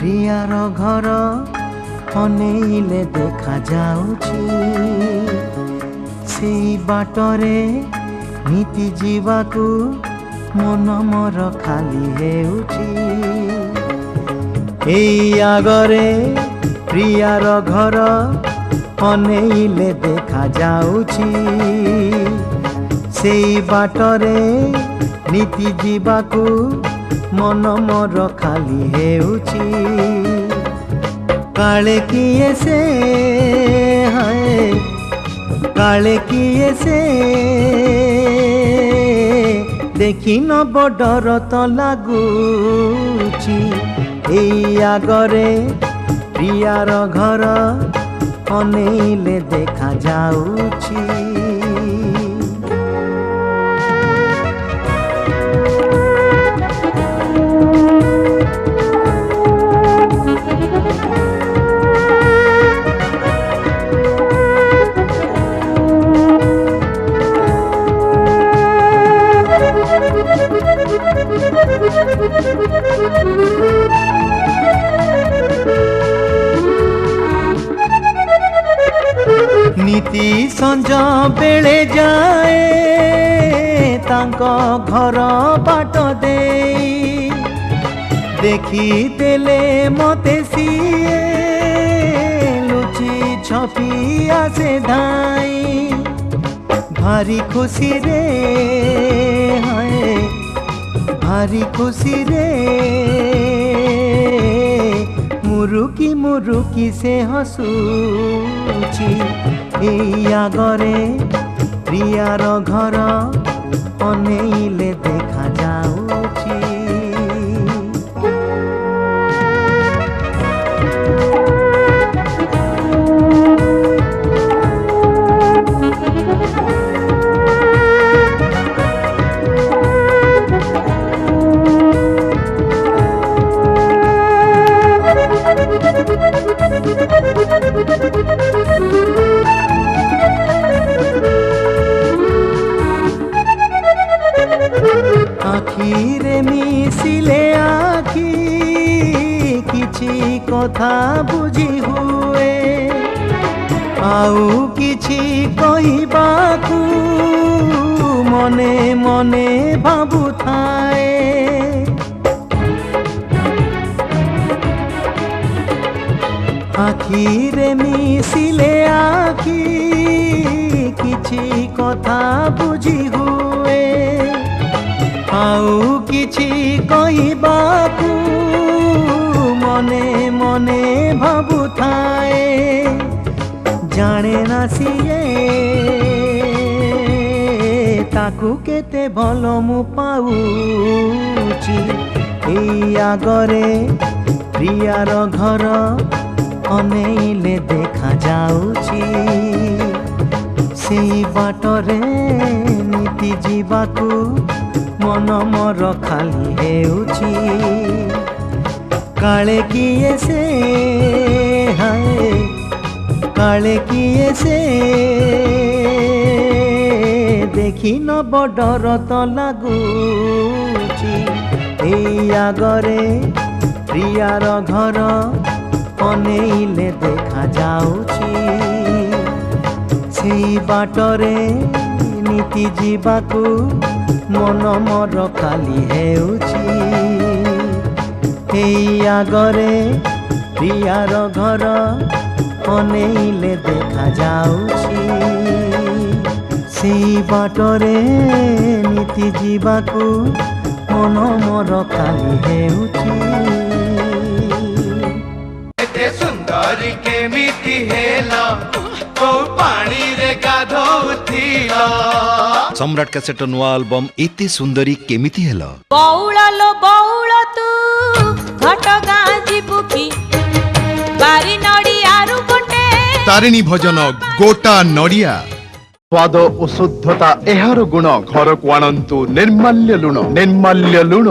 प्रियार घर अनेइले देखा जाउछि सेई बाटरे नीति जीवाकू मन मोर खाली हेउछि एई आगरे प्रियार घर अनेइले देखा जाउछि सेई बाटरे नीति जीवाकू मन मोर खाली हेउछि काले किए से है काले किए से देखी न बडर तो लागुछि एई आगरे प्रियार घर अनेइले देखा जाउछि नीति संज बेले जाए तांको घर बाट दे देखी देले मते सिए लुची छपी आसे धाई भारी खुशी रे है भारी खुशी रे मुरुकी से हसुची एई आगरे प्रियार घर अनेइले देखा जाउछि आखिरे मिसिले आखि किछि कथा बुझी हुए आउ किछि कहिबाकू मने मने भाबु थाए आखिरे मिसिले आखि किछि कथा बुझी हुए आउ किछि कहिबाकू मने मने भाबु थाए जाने ना सिए ताकू केते भलो मु पाउछि एई आगरे प्रियार घर अनेइले देखा जाउछि सेई बाटरे नीति जीवाकू मन मोर खाली हेउछि काले किए से है काले किए से देखी न बडर तो लागुछि एई आगरे प्रियार घर अनेइले देखा जाउछि सेई बाटरे नीति जीवाकू मन मोर खाली हेउछि एई आगरे प्रियार घर अनेइले देखा जाउछि सेई बाटरे नीति जीवाकू मन मोर खाली हेउछि एते सुंदर केमिति हेला को पानी रे गाधौथिला सम्राट कैसेट नुआ एल्बम एते सुंदरी केमिति हेला बौला लो बौला तू घट गाँ जीवु की बारी नड़िया रु गोटे तारिणी भजन गोटा नड़िया स्वाद ओ शुद्धता एहार गुण घर को आणंतु निर्माल्य लुण